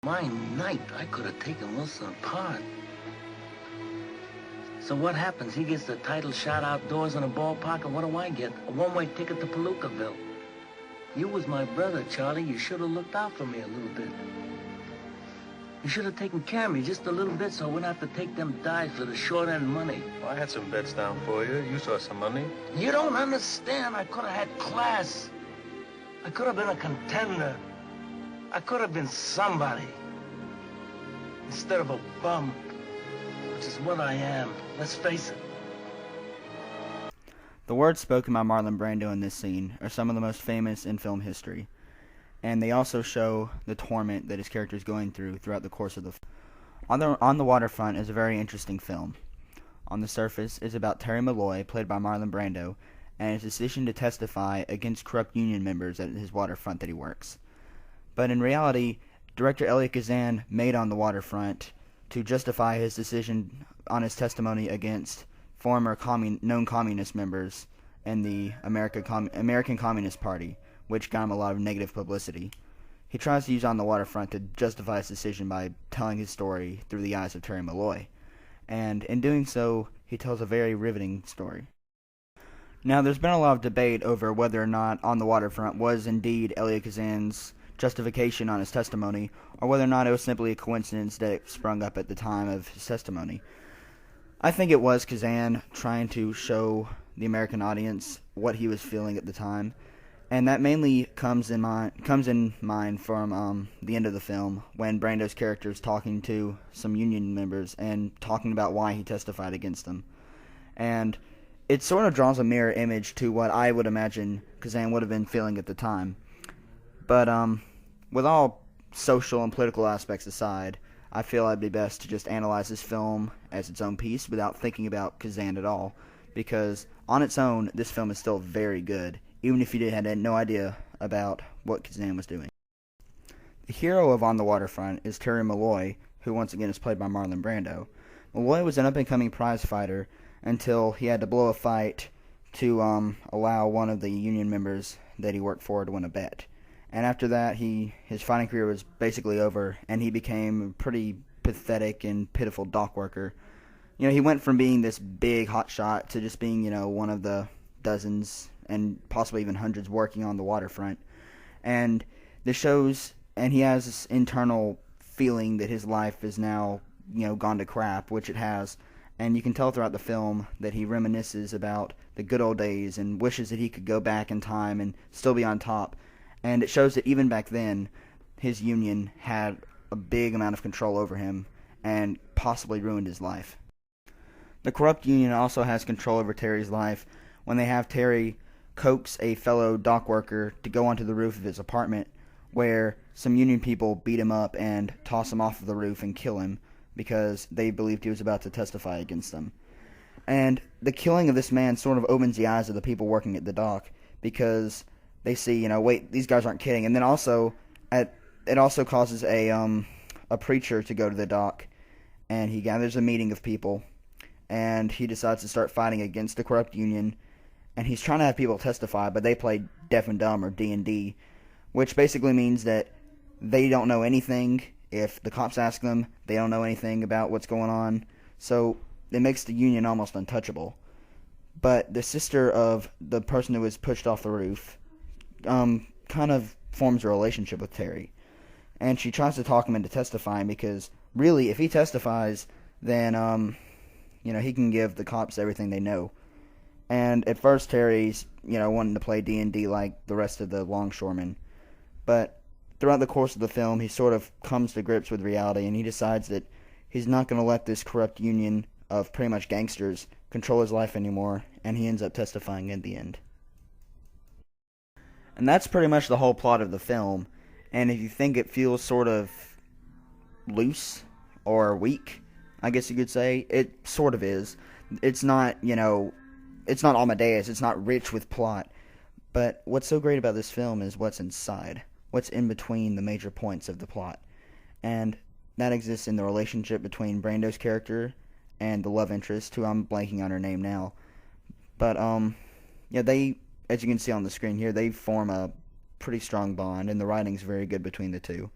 My night, I could have taken Wilson apart. So what happens? He gets the title shot outdoors in a ballpark, and what do I get? A one-way ticket to Palookaville. You was my brother, Charlie. You should have looked out for me a little bit. You should have taken care of me just a little bit so I wouldn't have to take them dives for the short-end money. Well, I had some bets down for you. You saw some money. You don't understand. I could have had class. I could have been a contender. I could have been somebody. Instead of a bum, which is what I am. Let's face it. The words spoken by Marlon Brando in this scene are some of the most famous in film history, and they also show the torment that his character is going throughout the course of the film. On the Waterfront is a very interesting film. On the surface is about Terry Malloy, played by Marlon Brando, and his decision to testify against corrupt union members at his waterfront that he works. But in reality, director Elia Kazan made On the Waterfront to justify his decision on his testimony against former known communist members in the American Communist Party, which got him a lot of negative publicity. He tries to use On the Waterfront to justify his decision by telling his story through the eyes of Terry Malloy, and in doing so, he tells a very riveting story. Now, there's been a lot of debate over whether or not On the Waterfront was indeed Elia Kazan's justification on his testimony, or whether or not it was simply a coincidence that it sprung up at the time of his testimony. I think it was Kazan trying to show the American audience what he was feeling at the time, and that mainly comes in mind from the end of the film, when Brando's character is talking to some union members and talking about why he testified against them. And it sort of draws a mirror image to what I would imagine Kazan would have been feeling at the time. But with all social and political aspects aside, I feel it'd be best to just analyze this film as its own piece without thinking about Kazan at all, because on its own, this film is still very good, even if you had no idea about what Kazan was doing. The hero of On the Waterfront is Terry Malloy, who once again is played by Marlon Brando. Malloy was an up-and-coming prize fighter until he had to blow a fight to allow one of the union members that he worked for to win a bet. And after that, his fighting career was basically over, and he became a pretty pathetic and pitiful dock worker. You know, he went from being this big hotshot to just being, one of the dozens and possibly even hundreds working on the waterfront. And this shows, and he has this internal feeling that his life is now, gone to crap, which it has. And you can tell throughout the film that he reminisces about the good old days and wishes that he could go back in time and still be on top. And it shows that even back then, his union had a big amount of control over him and possibly ruined his life. The corrupt union also has control over Terry's life when they have Terry coax a fellow dock worker to go onto the roof of his apartment, where some union people beat him up and toss him off of the roof and kill him because they believed he was about to testify against them. And the killing of this man sort of opens the eyes of the people working at the dock, because they see, wait, these guys aren't kidding. And then also, it also causes a preacher to go to the dock, and he gathers a meeting of people, and he decides to start fighting against the corrupt union, and he's trying to have people testify, but they play deaf and dumb, or D&D, which basically means that they don't know anything. If the cops ask them, they don't know anything about what's going on, so it makes the union almost untouchable. But the sister of the person who was pushed off the roof kind of forms a relationship with Terry, and she tries to talk him into testifying, because really, if he testifies, then he can give the cops everything they know. And at first, Terry's wanting to play D&D like the rest of the longshoremen, but throughout the course of the film, he sort of comes to grips with reality, and he decides that he's not going to let this corrupt union of pretty much gangsters control his life anymore, and he ends up testifying in the end. And that's pretty much the whole plot of the film. And if you think it feels sort of loose or weak, I guess you could say, it sort of is. It's not, it's not Amadeus, it's not rich with plot. But what's so great about this film is what's inside, what's in between the major points of the plot. And that exists in the relationship between Brando's character and the love interest, who I'm blanking on her name now. But, they, as you can see on the screen here, they form a pretty strong bond, and the writing's very good between the two.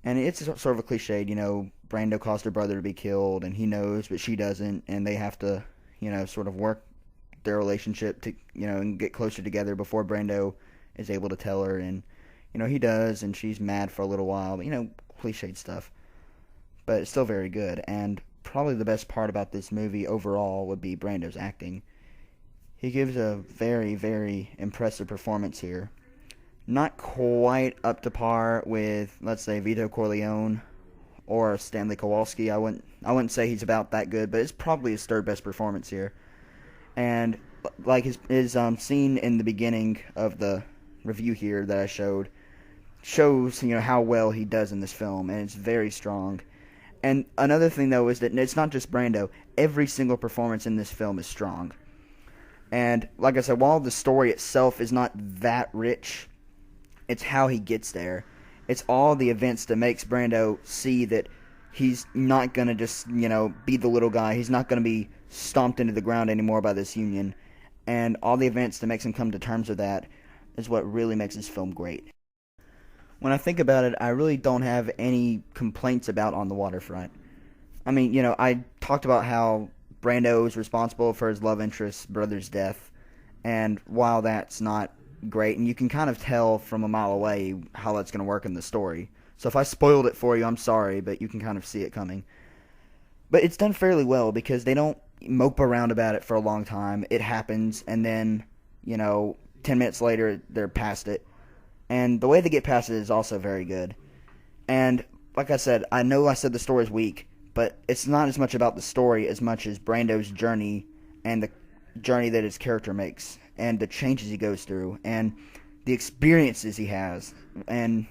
And it's sort of a cliched, Brando caused her brother to be killed, and he knows, but she doesn't, and they have to, sort of work their relationship to, and get closer together before Brando is able to tell her, and, he does, and she's mad for a little while, but, cliched stuff. But it's still very good, and probably the best part about this movie overall would be Brando's acting. He gives a very, very impressive performance here. Not quite up to par with, let's say, Vito Corleone or Stanley Kowalski. I wouldn't say he's about that good, but it's probably his third best performance here. And like his scene in the beginning of the review here that I showed shows how well he does in this film, and it's very strong. And another thing though is that it's not just Brando. Every single performance in this film is strong. And like I said, while the story itself is not that rich, it's how he gets there. It's all the events that makes Brando see that he's not going to just, be the little guy. He's not going to be stomped into the ground anymore by this union. And all the events that makes him come to terms with that is what really makes this film great. When I think about it, I really don't have any complaints about On the Waterfront. I mean, I talked about how Brando is responsible for his love interest's brother's death. And while that's not great, and you can kind of tell from a mile away how that's going to work in the story. So if I spoiled it for you, I'm sorry, but you can kind of see it coming. But it's done fairly well because they don't mope around about it for a long time. It happens, and then, 10 minutes later, they're past it. And the way they get past it is also very good. And like I said, I know I said the story's weak, but it's not as much about the story as much as Brando's journey and the journey that his character makes, and the changes he goes through, and the experiences he has, and,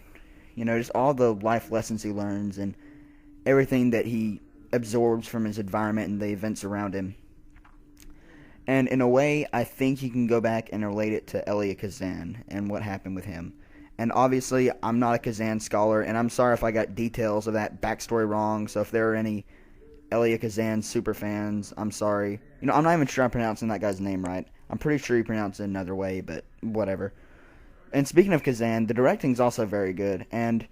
just all the life lessons he learns, and everything that he absorbs from his environment and the events around him. And in a way, I think you can go back and relate it to Elia Kazan and what happened with him. And obviously, I'm not a Kazan scholar, and I'm sorry if I got details of that backstory wrong, so if there are any Elia Kazan super fans, I'm sorry. I'm not even sure I'm pronouncing that guy's name right. I'm pretty sure he pronounced it another way, but whatever. And speaking of Kazan, the directing's also very good, and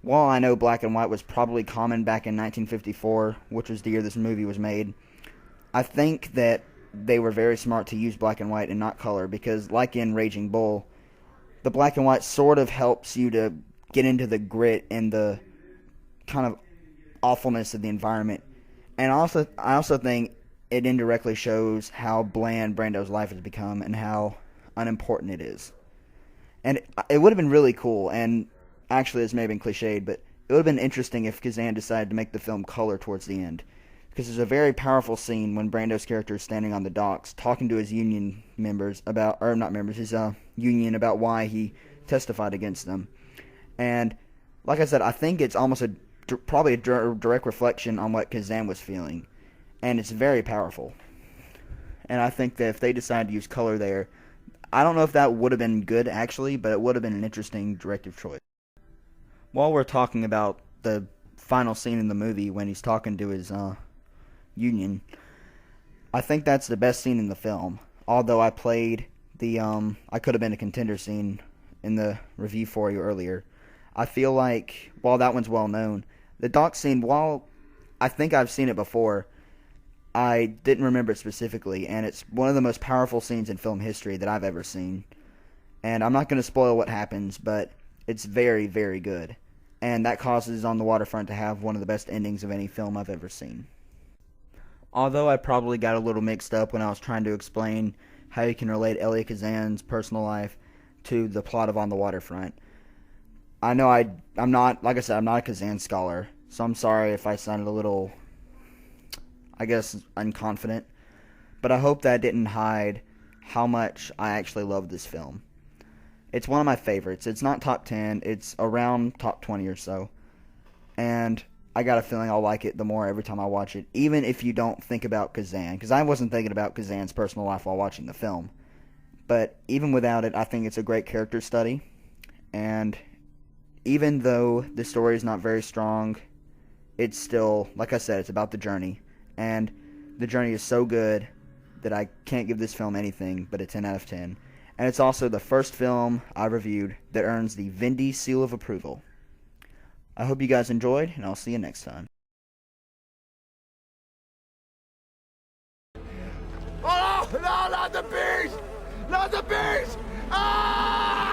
while I know black and white was probably common back in 1954, which was the year this movie was made, I think that they were very smart to use black and white and not color, because like in Raging Bull, the black and white sort of helps you to get into the grit and the kind of awfulness of the environment. And I also think it indirectly shows how bland Brando's life has become and how unimportant it is. And it would have been really cool, and actually this may have been cliched, but it would have been interesting if Kazan decided to make the film color towards the end. Because there's a very powerful scene when Brando's character is standing on the docks talking to his union members about, or not members, his union about why he testified against them. And like I said, I think it's almost probably a direct reflection on what Kazan was feeling. And it's very powerful. And I think that if they decided to use color there, I don't know if that would have been good actually, but it would have been an interesting directive choice. While we're talking about the final scene in the movie when he's talking to his union, I think that's the best scene in the film. Although I played the I could have been a contender scene in the review for you earlier. I feel like while that one's well known, the dock scene, while I think I've seen it before, I didn't remember it specifically, and it's one of the most powerful scenes in film history that I've ever seen. And I'm not going to spoil what happens, but it's very, very good. And that causes On the Waterfront to have one of the best endings of any film I've ever seen. Although I probably got a little mixed up when I was trying to explain how you can relate Elia Kazan's personal life to the plot of On the Waterfront. I know I'm not, like I said, I'm not a Kazan scholar, so I'm sorry if I sounded a little, I guess, unconfident. But I hope that didn't hide how much I actually love this film. It's one of my favorites. It's not top 10. It's around top 20 or so. And I got a feeling I'll like it the more every time I watch it, even if you don't think about Kazan. Because I wasn't thinking about Kazan's personal life while watching the film. But even without it, I think it's a great character study. And even though the story is not very strong, it's still, like I said, it's about the journey. And the journey is so good that I can't give this film anything but a 10 out of 10. And it's also the first film I've reviewed that earns the Vindy Seal of Approval. I hope you guys enjoyed, and I'll see you next time. Oh, no, not the beast! Not the beast! Ah!